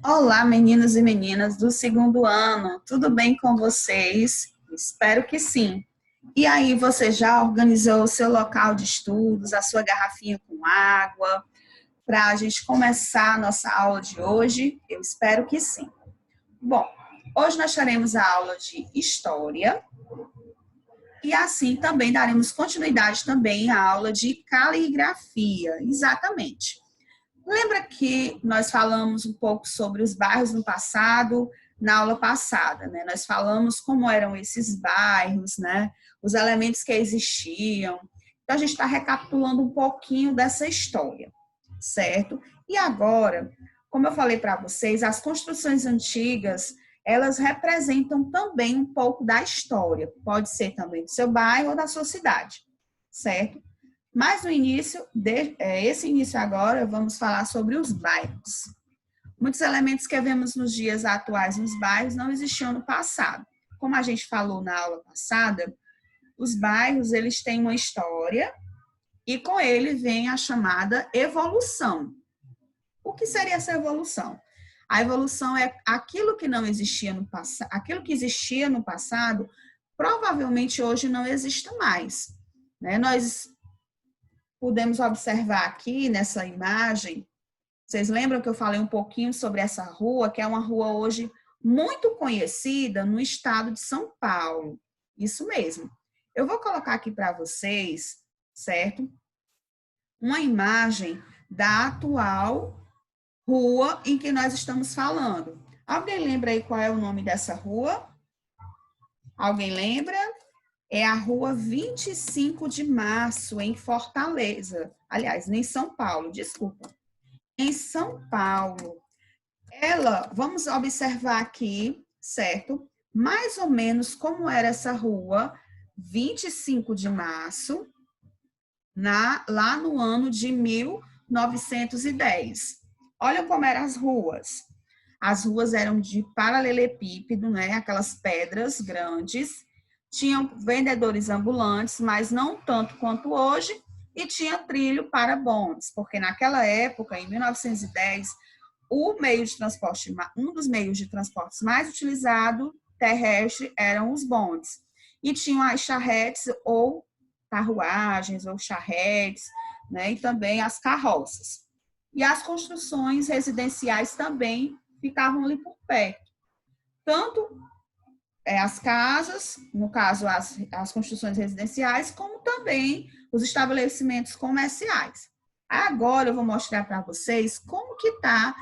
Olá, meninos e meninas do segundo ano, tudo bem com vocês? Espero que sim. E aí, você já organizou o seu local de estudos, a sua garrafinha com água, para a gente começar a nossa aula de hoje? Eu espero que sim. Bom, hoje nós teremos a aula de História e assim também daremos continuidade também à aula de Caligrafia, exatamente. Lembra que nós falamos um pouco sobre os bairros no passado, na aula passada, né? Nós falamos como eram esses bairros, né? Os elementos que existiam. Então, a gente está recapitulando um pouquinho dessa história, certo? E agora, como eu falei para vocês, as construções antigas, elas representam também um pouco da história. Pode ser também do seu bairro ou da sua cidade, certo? Mas no início, esse início agora, vamos falar sobre os bairros. Muitos elementos que vemos nos dias atuais nos bairros não existiam no passado. Como a gente falou na aula passada, os bairros eles têm uma história e com ele vem a chamada evolução. O que seria essa evolução? A evolução é aquilo que não existia no passado, aquilo que existia no passado, provavelmente hoje não existe mais. Né? Nós podemos observar aqui nessa imagem, vocês lembram que eu falei um pouquinho sobre essa rua, que é uma rua hoje muito conhecida no estado de São Paulo. Isso mesmo. Eu vou colocar aqui para vocês, certo? Uma imagem da atual rua em que nós estamos falando. Alguém lembra aí qual é o nome dessa rua? Alguém lembra? É a rua 25 de Março, em Fortaleza. Aliás, em São Paulo, desculpa. Em São Paulo. Vamos observar aqui, certo? Mais ou menos como era essa rua, 25 de Março, lá no ano de 1910. Olha como eram as ruas. As ruas eram de paralelepípedo, né? Aquelas pedras grandes. Tinham vendedores ambulantes, mas não tanto quanto hoje, e tinha trilho para bondes, porque naquela época, em 1910, o meio de transporte, um dos meios de transportes mais utilizado terrestre eram os bondes. E tinham as charretes ou carruagens ou charretes, né? E também as carroças. E as construções residenciais também ficavam ali por perto. Tanto as casas, no caso as construções residenciais, como também os estabelecimentos comerciais. Agora eu vou mostrar para vocês como que está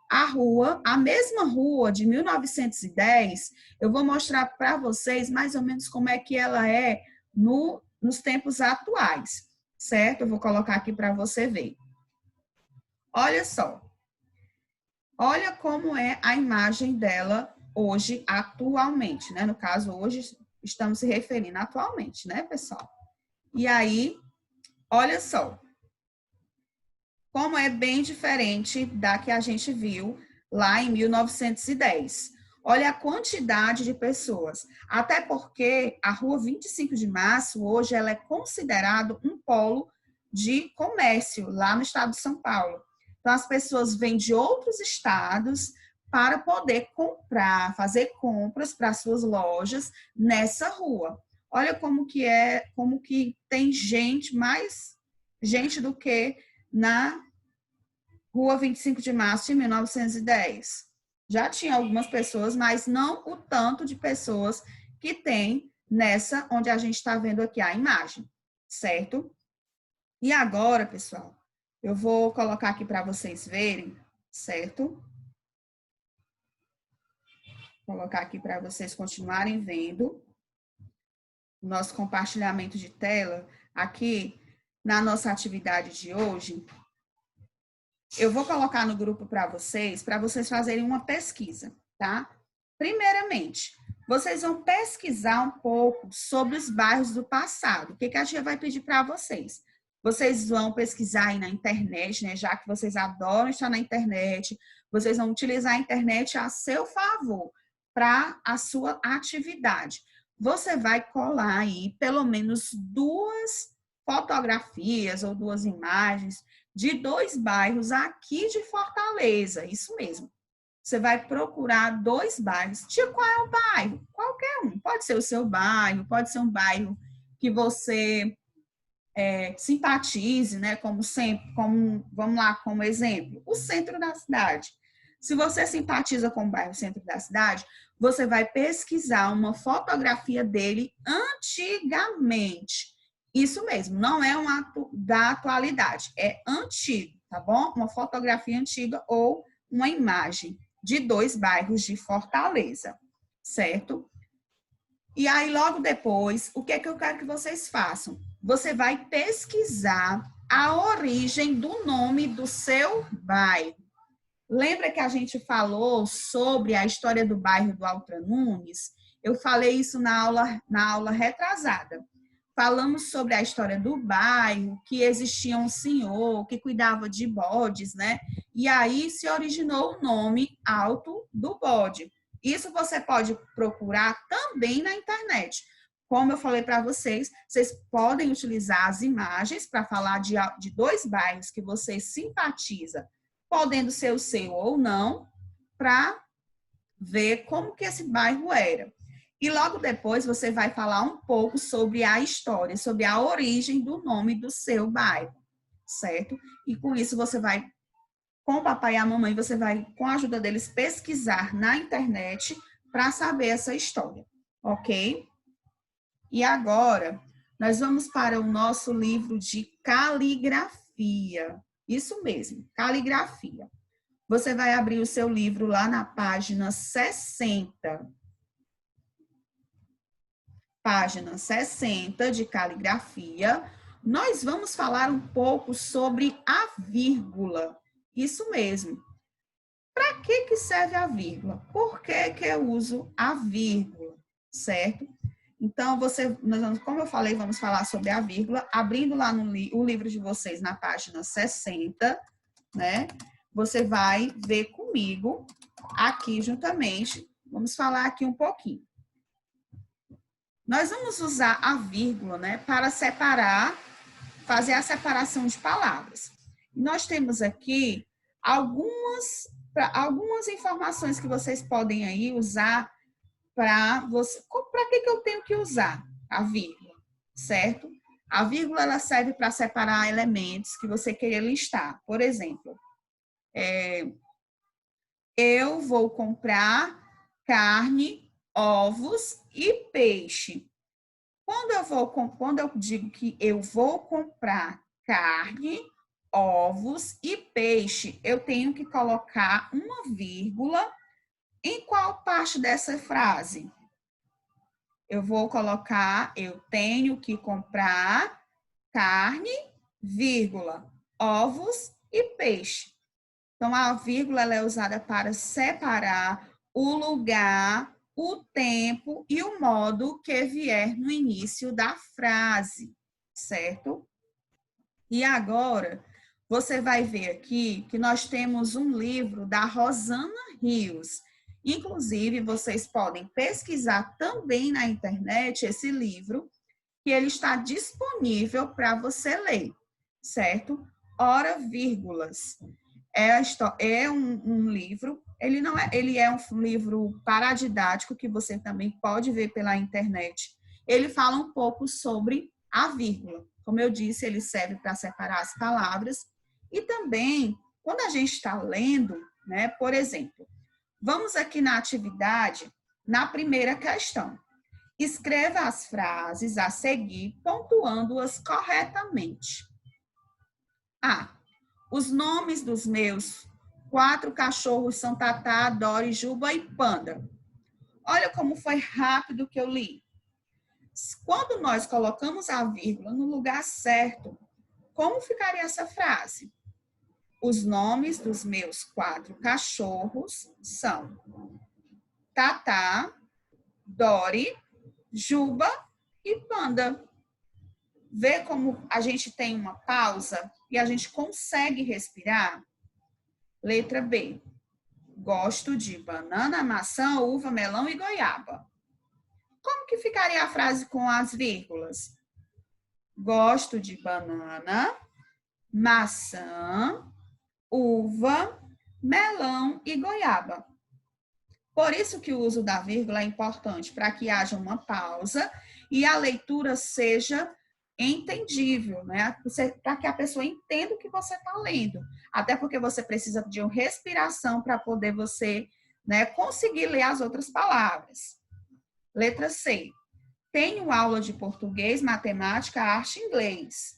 a rua, a mesma rua de 1910, eu vou mostrar para vocês mais ou menos como é que ela é nos tempos atuais, certo? Eu vou colocar aqui para você ver. Olha só. Olha como é a imagem dela hoje, atualmente, né? No caso, hoje estamos se referindo atualmente, né, pessoal? E aí, olha só. Como é bem diferente da que a gente viu lá em 1910. Olha a quantidade de pessoas. Até porque a Rua 25 de Março, hoje, ela é considerado um polo de comércio lá no estado de São Paulo. Então, as pessoas vêm de outros estados para poder comprar, fazer compras para suas lojas nessa rua. Olha como que tem gente, mais gente do que na Rua 25 de Março de 1910. Já tinha algumas pessoas, mas não o tanto de pessoas que tem nessa onde a gente está vendo aqui a imagem, certo? E agora, pessoal, eu vou colocar aqui para vocês verem, certo? Vou colocar aqui para vocês continuarem vendo o nosso compartilhamento de tela aqui na nossa atividade de hoje. Eu vou colocar no grupo para vocês fazerem uma pesquisa, tá? Primeiramente, vocês vão pesquisar um pouco sobre os bairros do passado. O que a gente vai pedir para vocês? Vocês vão pesquisar aí na internet, né? Já que vocês adoram estar na internet, vocês vão utilizar a internet a seu favor para a sua atividade. Você vai colar aí pelo menos 2 fotografias ou 2 imagens de 2 bairros aqui de Fortaleza, isso mesmo. você vai procurar 2 bairros. Tia, qual é o bairro? Qualquer um. Pode ser o seu bairro, pode ser um bairro que você simpatize, né? Como sempre, vamos lá, como exemplo, o centro da cidade. Se você simpatiza com o bairro centro da cidade, você vai pesquisar uma fotografia dele antigamente. Isso mesmo, não é um ato da atualidade, é antigo, tá bom? Uma fotografia antiga ou uma imagem de 2 bairros de Fortaleza, certo? E aí, logo depois, o que é que eu quero que vocês façam? Você vai pesquisar a origem do nome do seu bairro. Lembra que a gente falou sobre a história do bairro do Alta Nunes? Eu falei isso na aula retrasada. Falamos sobre a história do bairro, que existia um senhor que cuidava de bodes, né? E aí se originou o nome Alto do Bode. Isso você pode procurar também na internet. Como eu falei para vocês, vocês podem utilizar as imagens para falar de 2 bairros que você simpatiza, podendo ser o seu ou não, para ver como que esse bairro era. E logo depois você vai falar um pouco sobre a história, sobre a origem do nome do seu bairro, certo? E com isso você vai, com o papai e a mamãe, você vai, com a ajuda deles, pesquisar na internet para saber essa história, ok? E agora, nós vamos para o nosso livro de caligrafia. Isso mesmo, caligrafia. Você vai abrir o seu livro lá na página 60. Página 60 de caligrafia. Nós vamos falar um pouco sobre a vírgula. Isso mesmo. Para que serve a vírgula? Por que eu uso a vírgula? Certo? Então, como eu falei, vamos falar sobre a vírgula, abrindo lá o livro de vocês na página 60, né? Você vai ver comigo aqui juntamente. Vamos falar aqui um pouquinho. Nós vamos usar a vírgula, né, para separar, fazer a separação de palavras. Nós temos aqui algumas informações que vocês podem aí usar para você. Para que eu tenho que usar a vírgula, certo? A vírgula ela serve para separar elementos que você queria listar. Por exemplo, eu vou comprar carne, ovos e peixe. Quando eu digo que eu vou comprar carne, ovos e peixe, eu tenho que colocar uma vírgula em qual parte dessa frase? Eu vou colocar, eu tenho que comprar carne, vírgula, ovos e peixe. Então, a vírgula ela é usada para separar o lugar, o tempo e o modo que vier no início da frase, certo? E agora, você vai ver aqui que nós temos um livro da Rosana Rios. Inclusive, vocês podem pesquisar também na internet esse livro, que ele está disponível para você ler, certo? Ora, vírgulas. É um livro, ele é um livro paradidático que você também pode ver pela internet. Ele fala um pouco sobre a vírgula. Como eu disse, ele serve para separar as palavras. E também, quando a gente está lendo, né, por exemplo, vamos aqui na atividade, na primeira questão. Escreva as frases a seguir, pontuando-as corretamente. Os nomes dos meus 4 cachorros são Tatá, Dori, Juba e Panda. Olha como foi rápido que eu li. Quando nós colocamos a vírgula no lugar certo, como ficaria essa frase? Os nomes dos meus 4 cachorros são Tatá, Dori, Juba e Panda. Vê como a gente tem uma pausa e a gente consegue respirar? Letra B. Gosto de banana, maçã, uva, melão e goiaba. Como que ficaria a frase com as vírgulas? Gosto de banana, maçã, uva, melão e goiaba. Por isso que o uso da vírgula é importante, para que haja uma pausa e a leitura seja entendível, né? Para que a pessoa entenda o que você está lendo. Até porque você precisa de uma respiração para poder você, né, conseguir ler as outras palavras. Letra C. Tenho aula de português, matemática, arte e inglês.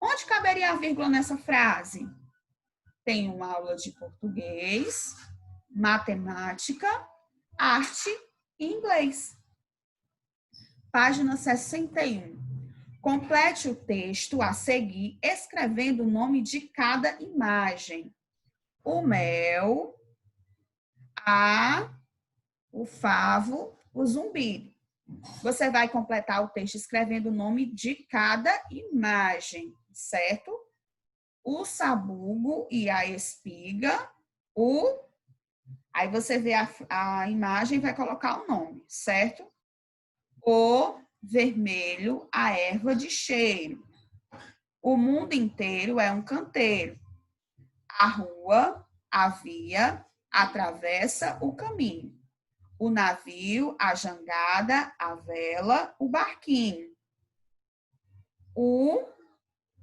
Onde caberia a vírgula nessa frase? Tenho aula de português, matemática, arte e inglês. Página 61. Complete o texto a seguir, escrevendo o nome de cada imagem. O mel, o favo, o zumbido. Você vai completar o texto escrevendo o nome de cada imagem, certo? O sabugo e a espiga, aí você vê a imagem e vai colocar o nome, certo? O vermelho, a erva de cheiro. O mundo inteiro é um canteiro. A rua, a via, atravessa o caminho. O navio, a jangada, a vela, o barquinho.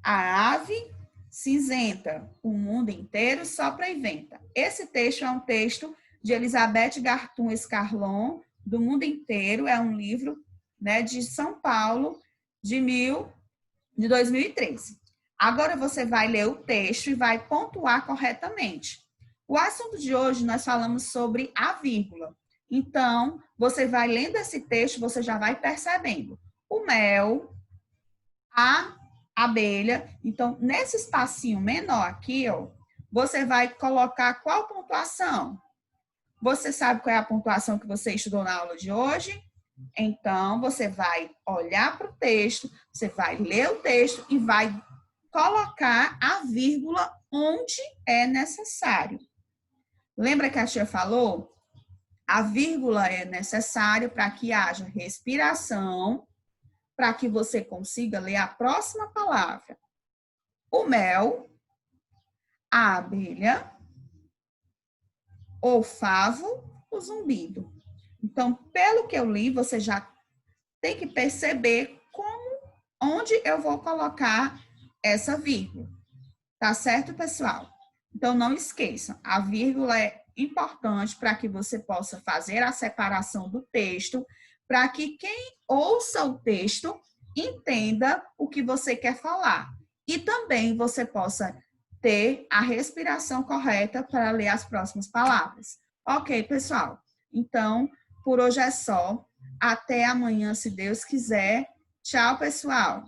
A ave cinzenta, o mundo inteiro sopra e venta. Esse texto é um texto de Elizabeth Gartun Escarlon, do Mundo Inteiro, é um livro, né, de São Paulo, de 2013. Agora você vai ler o texto e vai pontuar corretamente. O assunto de hoje nós falamos sobre a vírgula. Então, você vai lendo esse texto, você já vai percebendo. O mel, a abelha. Então, nesse espacinho menor aqui, ó, você vai colocar qual pontuação? Você sabe qual é a pontuação que você estudou na aula de hoje? Então, você vai olhar para o texto, você vai ler o texto e vai colocar a vírgula onde é necessário. Lembra que a tia falou? A vírgula é necessária para que haja respiração, para que você consiga ler a próxima palavra. O mel, a abelha, o favo, o zumbido. Então, pelo que eu li, você já tem que perceber onde eu vou colocar essa vírgula. Tá certo, pessoal? Então, não esqueçam, a vírgula é importante para que você possa fazer a separação do texto, para que quem ouça o texto entenda o que você quer falar. E também você possa ter a respiração correta para ler as próximas palavras. Ok, pessoal? Então, por hoje é só. Até amanhã, se Deus quiser. Tchau, pessoal!